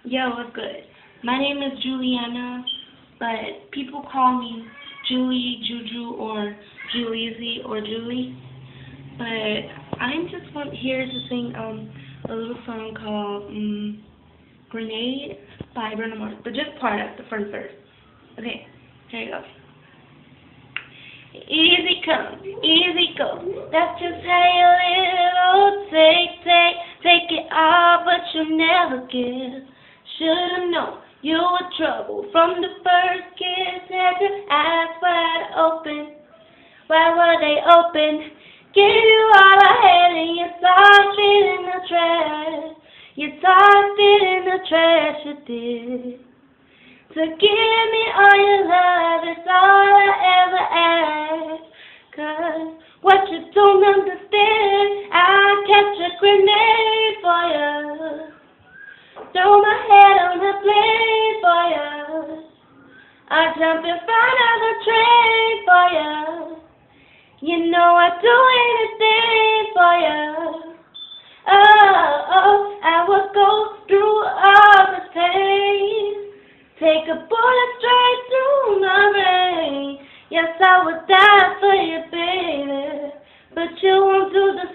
Yo, what's good? My name is Juliana, but people call me Julie, Juju, or Juliezy, or Julie. But I'm just here to sing a little song called Grenade by Bruno Mars, but just part of the first verse. Okay, here you go. Easy come, easy go. That's just how you live. Oh, take it all, but you never give. Should've known you were trouble from the first kiss. Had your eyes wide open. Why were they open? Gave you all I had and you thought it in the trash. You thought it in the trash, you did. To give me all your love is all I ever ask. 'Cause what you don't understand, I'll catch a grenade for you. Throw my head on the blade for you. I'll jump in front of the train for you. You know I'd do anything for you. Oh, I would go through all the pain. Take a bullet straight through my brain. Yes, I would die for you, baby. But you won't do the